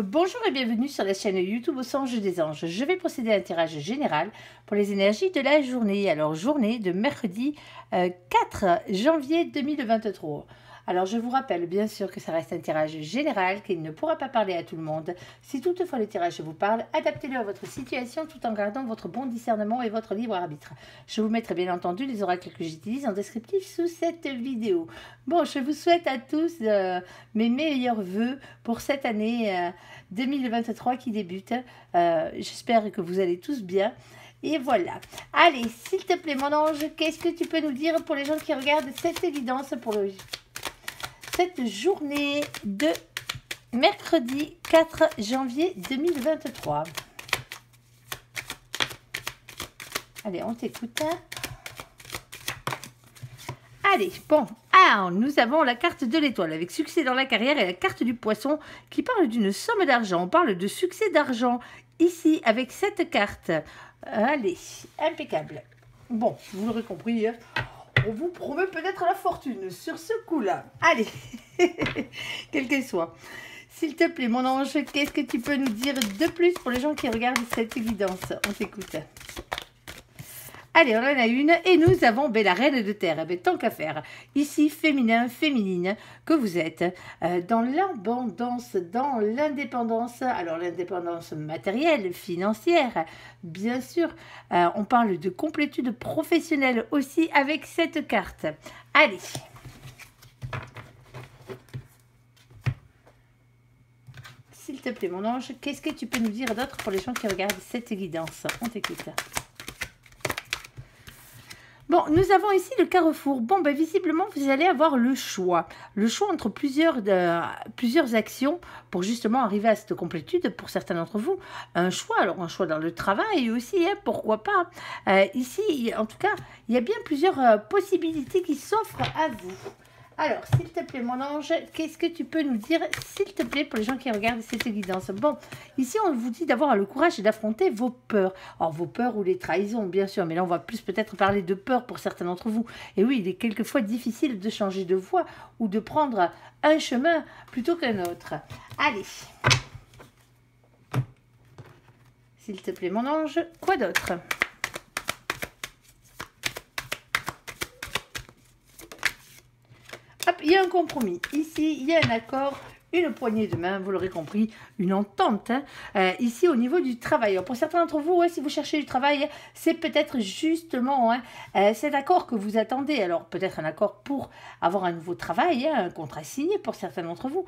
Bonjour et bienvenue sur la chaîne YouTube au Songe des Anges. Je vais procéder à un tirage général pour les énergies de la journée. Alors, journée de mercredi 4 janvier 2023. Alors, je vous rappelle bien sûr que ça reste un tirage général, qu'il ne pourra pas parler à tout le monde. Si toutefois le tirage vous parle, adaptez-le à votre situation tout en gardant votre bon discernement et votre libre arbitre. Je vous mettrai bien entendu les oracles que j'utilise en descriptif sous cette vidéo. Bon, je vous souhaite à tous mes meilleurs voeux pour cette année 2023 qui débute. J'espère que vous allez tous bien. Et voilà. Allez, s'il te plaît, mon ange, qu'est-ce que tu peux nous dire pour les gens qui regardent cette évidence pour cette journée de mercredi 4 janvier 2023? Allez, on t'écoute. Allez, bon, alors nous avons la carte de l'étoile avec succès dans la carrière et la carte du poisson qui parle d'une somme d'argent. On parle de succès d'argent ici avec cette carte. Allez, impeccable. Bon, vous l'aurez compris, on vous promet peut-être la fortune sur ce coup-là. Allez, quel qu'elle soit. S'il te plaît, mon ange, qu'est-ce que tu peux nous dire de plus pour les gens qui regardent cette évidence? On t'écoute. Allez, on en a une et nous avons la reine de terre. Tant qu'à faire, ici, féminin, féminine, que vous êtes dans l'abondance, dans l'indépendance. Alors, l'indépendance matérielle, financière, bien sûr. On parle de complétude professionnelle aussi avec cette carte. Allez. S'il te plaît, mon ange, qu'est-ce que tu peux nous dire d'autre pour les gens qui regardent cette guidance? On t'écoute. Bon, nous avons ici le carrefour. Bon, ben, visiblement, vous allez avoir le choix. Le choix entre plusieurs actions pour justement arriver à cette complétude pour certains d'entre vous. Un choix, alors un choix dans le travail aussi, hein, pourquoi pas. Ici, en tout cas, il y a bien plusieurs possibilités qui s'offrent à vous. Alors, s'il te plaît, mon ange, qu'est-ce que tu peux nous dire, s'il te plaît, pour les gens qui regardent cette évidence? Bon, ici, on vous dit d'avoir le courage d'affronter vos peurs. Alors, vos peurs ou les trahisons, bien sûr, mais là, on va plus peut-être parler de peur pour certains d'entre vous. Et oui, il est quelquefois difficile de changer de voie ou de prendre un chemin plutôt qu'un autre. Allez. S'il te plaît, mon ange, quoi d'autre? Hop, il y a un compromis. Ici, il y a un accord, une poignée de main, vous l'aurez compris, une entente. Hein. Ici, au niveau du travail. Alors, pour certains d'entre vous, ouais, si vous cherchez du travail, c'est peut-être justement cet accord que vous attendez. Alors, peut-être un accord pour avoir un nouveau travail, hein, un contrat signé pour certains d'entre vous.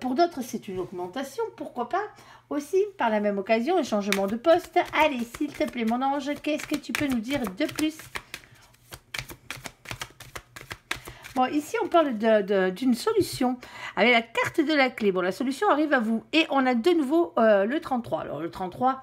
Pour d'autres, c'est une augmentation, pourquoi pas. Aussi, par la même occasion, un changement de poste. Allez, s'il te plaît, mon ange, qu'est-ce que tu peux nous dire de plus ? Bon, ici, on parle d'une solution avec la carte de la clé. Bon, la solution arrive à vous. Et on a de nouveau le 33. Alors, le 33,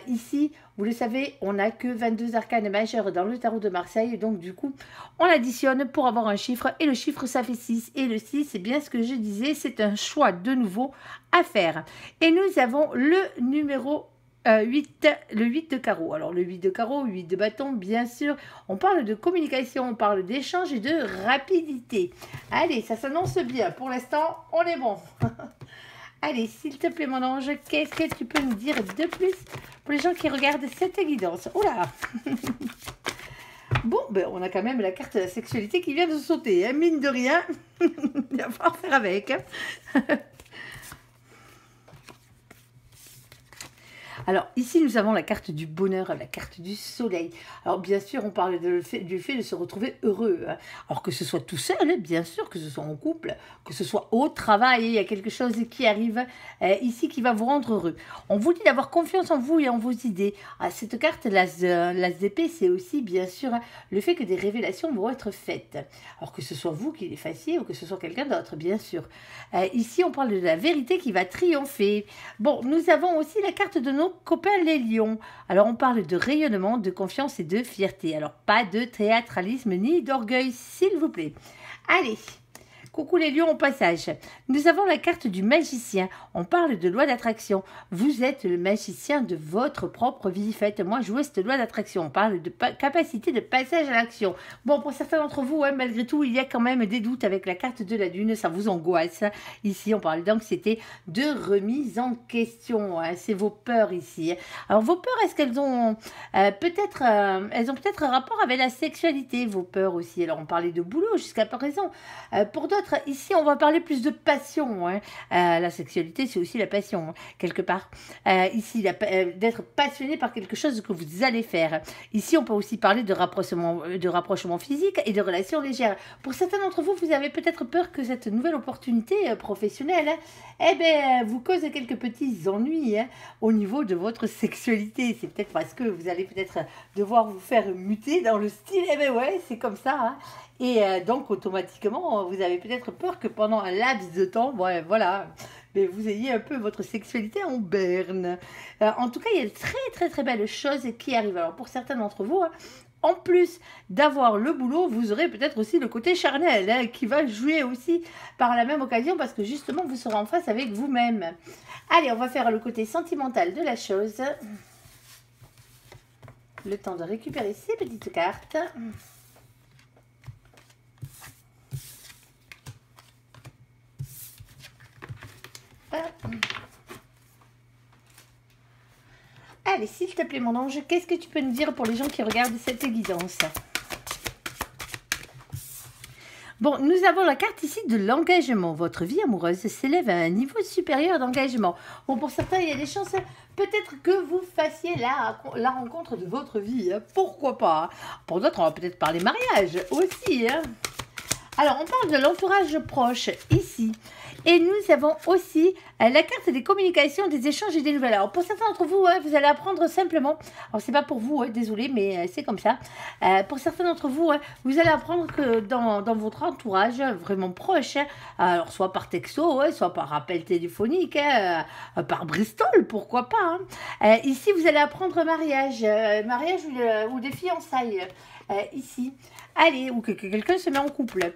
ici, vous le savez, on n'a que 22 arcanes majeurs dans le tarot de Marseille. Donc, du coup, on additionne pour avoir un chiffre. Et le chiffre, ça fait 6. Et le 6, c'est bien ce que je disais, c'est un choix de nouveau à faire. Et nous avons le numéro 8, le 8 de carreau. Alors, le 8 de carreau, 8 de bâton, bien sûr. On parle de communication, on parle d'échange et de rapidité. Allez, ça s'annonce bien. Pour l'instant, on est bon. Allez, s'il te plaît, mon ange, qu'est-ce que tu peux nous dire de plus pour les gens qui regardent cette guidance? Oh là. Bon, ben, on a quand même la carte de la sexualité qui vient de sauter. Hein. Mine de rien, il va falloir faire avec. Hein. Alors, ici, nous avons la carte du bonheur, la carte du soleil. Alors, bien sûr, on parle du fait de se retrouver heureux. Hein. Alors, que ce soit tout seul, bien sûr, que ce soit en couple, que ce soit au travail, il y a quelque chose qui arrive ici qui va vous rendre heureux. On vous dit d'avoir confiance en vous et en vos idées. Cette carte, l'as d'épée, c'est aussi, bien sûr, le fait que des révélations vont être faites. Alors, que ce soit vous qui les fassiez ou que ce soit quelqu'un d'autre, bien sûr. Ici, on parle de la vérité qui va triompher. Bon, nous avons aussi la carte de nos copains les lions. Alors, on parle de rayonnement, de confiance et de fierté. Alors, pas de théâtralisme ni d'orgueil, s'il vous plaît. Allez, Coucou les lions au passage. Nous avons la carte du magicien. On parle de loi d'attraction. Vous êtes le magicien de votre propre vie. Faites-moi jouer cette loi d'attraction. On parle de capacité de passage à l'action. Bon, pour certains d'entre vous, malgré tout, il y a quand même des doutes avec la carte de la lune. Ça vous angoisse. Ici, on parle d'anxiété, de remise en question. C'est vos peurs ici. Alors, vos peurs, est-ce qu'elles ont peut-être un rapport avec la sexualité, vos peurs aussi. Alors, on parlait de boulot jusqu'à présent. Pour d'autres, ici, on va parler plus de passion. La sexualité, c'est aussi la passion, quelque part. Ici, d'être passionné par quelque chose que vous allez faire. Ici, on peut aussi parler de rapprochement physique et de relations légères. Pour certains d'entre vous, vous avez peut-être peur que cette nouvelle opportunité professionnelle vous cause quelques petits ennuis au niveau de votre sexualité. C'est peut-être parce que vous allez peut-être devoir vous faire muter dans le style, ouais, c'est comme ça. Et donc, automatiquement, vous avez peut-être peur que pendant un laps de temps, voilà, mais vous ayez un peu votre sexualité en berne. En tout cas, il y a de très, très belles choses qui arrivent. Alors, pour certains d'entre vous, en plus d'avoir le boulot, vous aurez peut-être aussi le côté charnel qui va jouer aussi par la même occasion parce que justement, vous serez en face avec vous-même. Allez, on va faire le côté sentimental de la chose. Le temps de récupérer ces petites cartes. Allez, s'il te plaît, mon ange, qu'est-ce que tu peux nous dire pour les gens qui regardent cette guidance? Bon, nous avons la carte ici de l'engagement. Votre vie amoureuse s'élève à un niveau supérieur d'engagement. Bon, pour certains, il y a des chances peut-être que vous fassiez la rencontre de votre vie. Pourquoi pas? Pour d'autres, on va peut-être parler mariage aussi. Alors, on parle de l'entourage proche ici. Et nous avons aussi la carte des communications, des échanges et des nouvelles. Alors, pour certains d'entre vous, vous allez apprendre simplement. Alors, c'est pas pour vous, désolé, mais c'est comme ça. Pour certains d'entre vous, vous allez apprendre que dans votre entourage vraiment proche, alors soit par texto, soit par appel téléphonique, par Bristol, pourquoi pas. Ici, vous allez apprendre mariage ou des fiançailles. Ici. Allez, ou que quelqu'un se met en couple.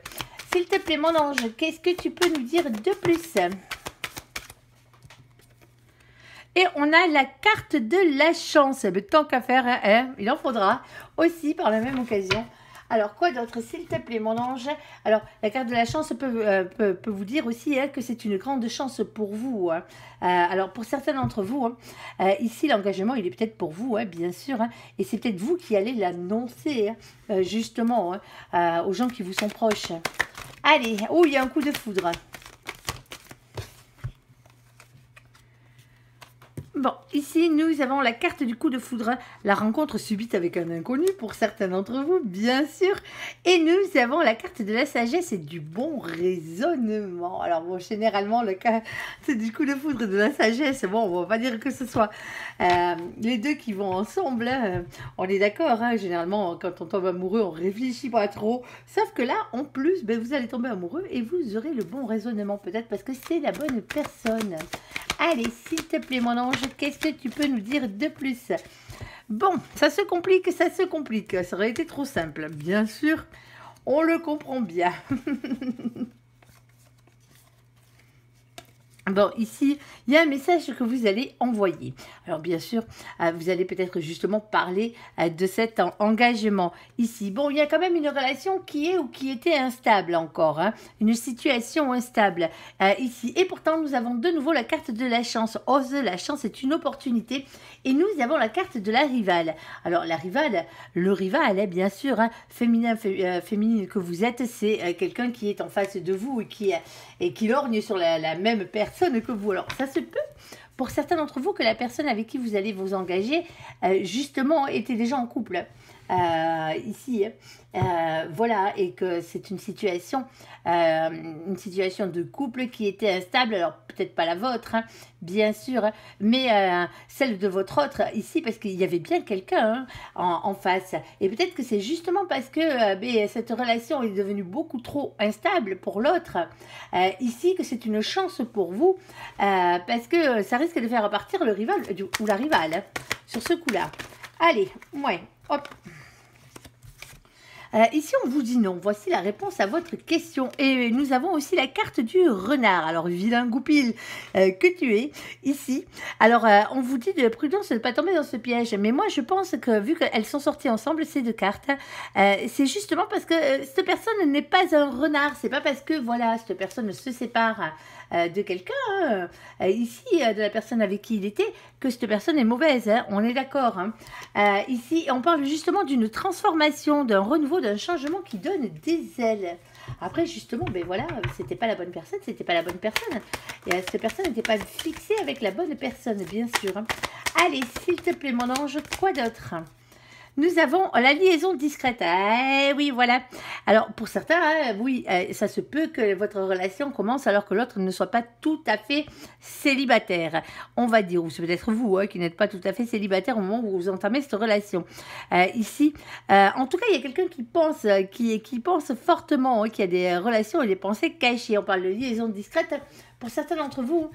S'il te plaît, mon ange, qu'est-ce que tu peux nous dire de plus? Et on a la carte de la chance. Mais tant qu'à faire, il en faudra aussi par la même occasion. Alors, quoi d'autre, s'il te plaît, mon ange? Alors, la carte de la chance peut vous dire aussi que c'est une grande chance pour vous. Alors, pour certains d'entre vous, ici, l'engagement, il est peut-être pour vous, bien sûr. Et c'est peut-être vous qui allez l'annoncer, justement, aux gens qui vous sont proches. Allez, oh, il y a un coup de foudre. Bon, ici, nous avons la carte du coup de foudre, la rencontre subite avec un inconnu pour certains d'entre vous, bien sûr. Et nous avons la carte de la sagesse et du bon raisonnement. Alors, bon, généralement, le cas c'est du coup de foudre et de la sagesse. Bon, on va pas dire que ce soit les deux qui vont ensemble. On est d'accord, généralement, quand on tombe amoureux, on réfléchit pas trop. Sauf que là, en plus, vous allez tomber amoureux et vous aurez le bon raisonnement, peut-être parce que c'est la bonne personne. Allez, s'il te plaît, mon ange, qu'est-ce que tu peux nous dire de plus? Bon, ça se complique. Ça aurait été trop simple. Bien sûr, on le comprend bien. Bon, ici, il y a un message que vous allez envoyer. Alors, bien sûr, vous allez peut-être justement parler de cet engagement ici. Bon, il y a quand même une relation qui est ou qui était instable encore, une situation instable ici. Et pourtant, nous avons de nouveau la carte de la chance. Ose, la chance est une opportunité. Et nous avons la carte de la rivale. Alors, la rivale, le rival, bien sûr, féminin, féminine que vous êtes, c'est quelqu'un qui est en face de vous et qui lorgne sur la même personne que vous. Alors, ça se peut pour certains d'entre vous que la personne avec qui vous allez vous engager, justement, était déjà en couple. Ici, voilà, et que c'est une situation de couple qui était instable. Alors, peut-être pas la vôtre, bien sûr, mais celle de votre autre ici, parce qu'il y avait bien quelqu'un en face. Et peut-être que c'est justement parce que cette relation est devenue beaucoup trop instable pour l'autre, ici, que c'est une chance pour vous, parce que ça risque de faire repartir le rival, ou la rivale, sur ce coup-là. Allez, ouais, hop. Ici, on vous dit non. Voici la réponse à votre question. Et nous avons aussi la carte du renard. Alors, vilain goupil que tu es, ici. Alors, on vous dit de prudence de ne pas tomber dans ce piège. Mais moi, je pense que vu qu'elles sont sorties ensemble, ces deux cartes, c'est justement parce que cette personne n'est pas un renard. C'est pas parce que, voilà, cette personne se sépare de quelqu'un, ici, de la personne avec qui il était, que cette personne est mauvaise. Hein, on est d'accord. Hein. Ici, on parle justement d'une transformation, d'un renouveau, d'un changement qui donne des ailes. Après, justement, ben voilà, c'était pas la bonne personne, c'était pas la bonne personne. Et cette personne n'était pas fixée avec la bonne personne, bien sûr. Hein. Allez, s'il te plaît, mon ange, quoi d'autre ? Nous avons la liaison discrète. Eh oui, voilà. Alors, pour certains, hein, oui, ça se peut que votre relation commence alors que l'autre ne soit pas tout à fait célibataire. On va dire, ou c'est peut-être vous qui n'êtes pas tout à fait célibataire au moment où vous entamez cette relation. Ici, en tout cas, il y a quelqu'un qui pense, qui pense fortement, qu'il y a des relations et des pensées cachées. On parle de liaison discrète. Pour certains d'entre vous,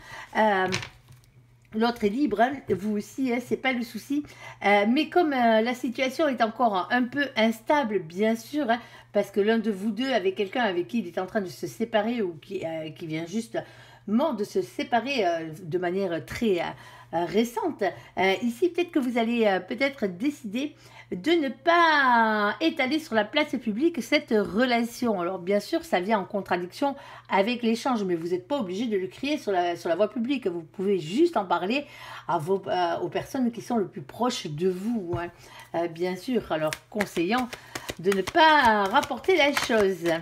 l'autre est libre, hein, vous aussi, hein, c'est pas le souci. Mais comme la situation est encore un peu instable, bien sûr, hein, parce que l'un de vous deux avec quelqu'un avec qui il est en train de se séparer ou qui vient justement de se séparer de manière très récente, ici peut-être que vous allez peut-être décider de ne pas étaler sur la place publique cette relation. Alors bien sûr, ça vient en contradiction avec l'échange, mais vous n'êtes pas obligé de le crier sur la voie publique. Vous pouvez juste en parler aux personnes qui sont le plus proches de vous. Hein. Bien sûr, alors conseillant de ne pas rapporter la chose.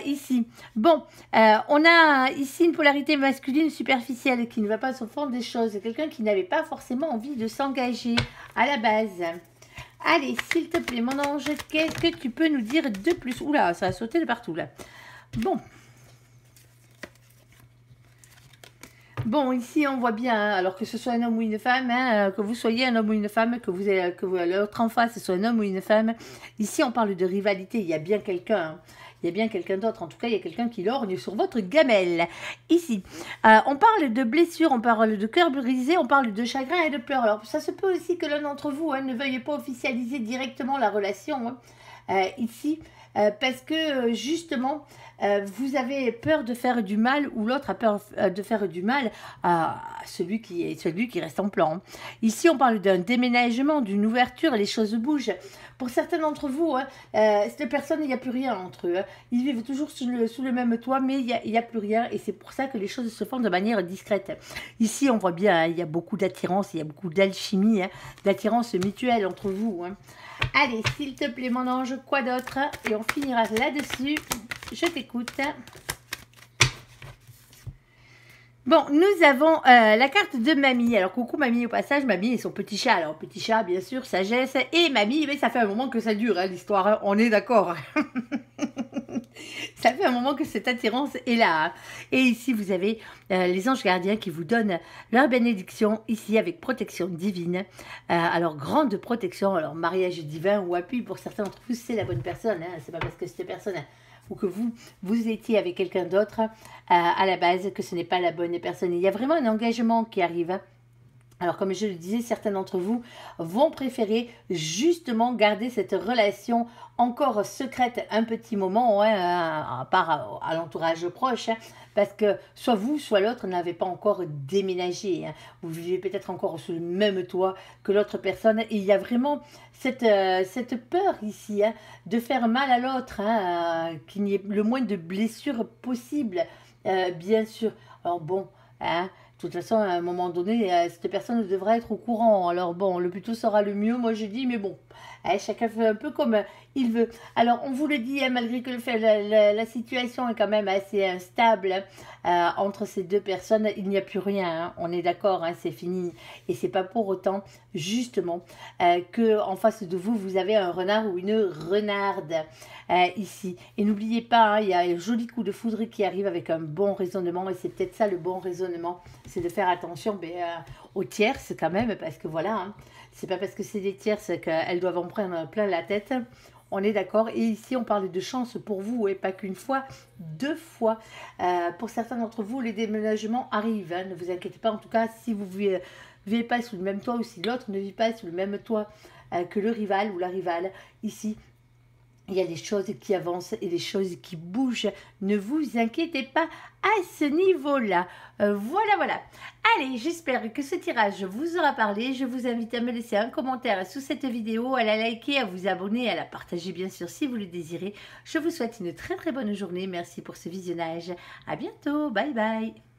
Ici, bon, on a ici une polarité masculine superficielle qui ne va pas au fond des choses. Quelqu'un qui n'avait pas forcément envie de s'engager à la base. Allez, s'il te plaît, mon ange, qu'est-ce que tu peux nous dire de plus? Oula, ça a sauté de partout, là. Bon. Bon, ici, on voit bien, hein, alors que ce soit un homme ou une femme, hein, que vous soyez un homme ou une femme, que l'autre en face soit un homme ou une femme. Ici, on parle de rivalité. Il y a bien quelqu'un, hein. Il y a bien quelqu'un d'autre. En tout cas, il y a quelqu'un qui lorgne sur votre gamelle. Ici, on parle de blessures, on parle de cœur brisé, on parle de chagrin et de pleurs. Alors, ça se peut aussi que l'un d'entre vous ne veuille pas officialiser directement la relation. Hein. Ici, parce que justement, vous avez peur de faire du mal ou l'autre a peur de faire du mal à celui qui reste en plan. Ici, on parle d'un déménagement, d'une ouverture, les choses bougent. Pour certains d'entre vous, hein, cette personne, il n'y a plus rien entre eux. Hein. Ils vivent toujours sous le même toit, mais il n'y a plus rien. Et c'est pour ça que les choses se font de manière discrète. Ici, on voit bien, hein, il y a beaucoup d'attirance, il y a beaucoup d'alchimie, hein, d'attirance mutuelle entre vous. Hein. Allez, s'il te plaît, mon ange, quoi d'autre? Et on finira là-dessus. Je t'écoute. Bon, nous avons la carte de Mamie. Alors, coucou Mamie au passage. Mamie et son petit chat. Alors, petit chat, bien sûr, sagesse. Et Mamie, mais ça fait un moment que ça dure, hein, l'histoire. Hein, on est d'accord. Ça fait un moment que cette attirance est là. Hein. Et ici, vous avez les anges gardiens qui vous donnent leur bénédiction, ici, avec protection divine. Alors, grande protection. Alors, mariage divin ou appui, pour certains d'entre vous, c'est la bonne personne. Hein. C'est pas parce que cette personne... ou que vous étiez avec quelqu'un d'autre à la base, que ce n'est pas la bonne personne. Il y a vraiment un engagement qui arrive. Alors, comme je le disais, certains d'entre vous vont préférer justement garder cette relation encore secrète un petit moment, hein, à part à l'entourage proche, hein, parce que soit vous, soit l'autre n'avez pas encore déménagé. Hein. Vous vivez peut-être encore sous le même toit que l'autre personne. Et il y a vraiment cette peur ici, hein, de faire mal à l'autre, hein, qu'il n'y ait le moins de blessures possible, bien sûr. Alors bon, hein, de toute façon, à un moment donné, cette personne devra être au courant. Alors bon, le plus tôt sera le mieux, moi je dis, mais bon, chacun fait un peu comme il veut. Alors, on vous le dit, hein, malgré que la situation est quand même assez instable entre ces deux personnes, il n'y a plus rien, hein, on est d'accord, hein, c'est fini. Et c'est pas pour autant, justement, que en face de vous, vous avez un renard ou une renarde ici. Et n'oubliez pas, hein, il y a un joli coup de foudre qui arrive avec un bon raisonnement, et c'est peut-être ça le bon raisonnement, c'est de faire attention aux tierces quand même, parce que voilà, hein, c'est pas parce que c'est des tierces qu'elles doivent en prendre plein la tête. On est d'accord. Et ici, on parle de chance pour vous, et pas qu'une fois, 2 fois. Pour certains d'entre vous, les déménagements arrivent. Hein, ne vous inquiétez pas. En tout cas, si vous ne vivez pas sous le même toit, ou si l'autre ne vit pas sous le même toit que le rival ou la rivale, ici, Il y a des choses qui avancent et des choses qui bougent. Ne vous inquiétez pas à ce niveau-là. Voilà, voilà. Allez, j'espère que ce tirage vous aura parlé. Je vous invite à me laisser un commentaire sous cette vidéo, à la liker, à vous abonner, à la partager bien sûr si vous le désirez. Je vous souhaite une très très bonne journée. Merci pour ce visionnage. À bientôt. Bye bye.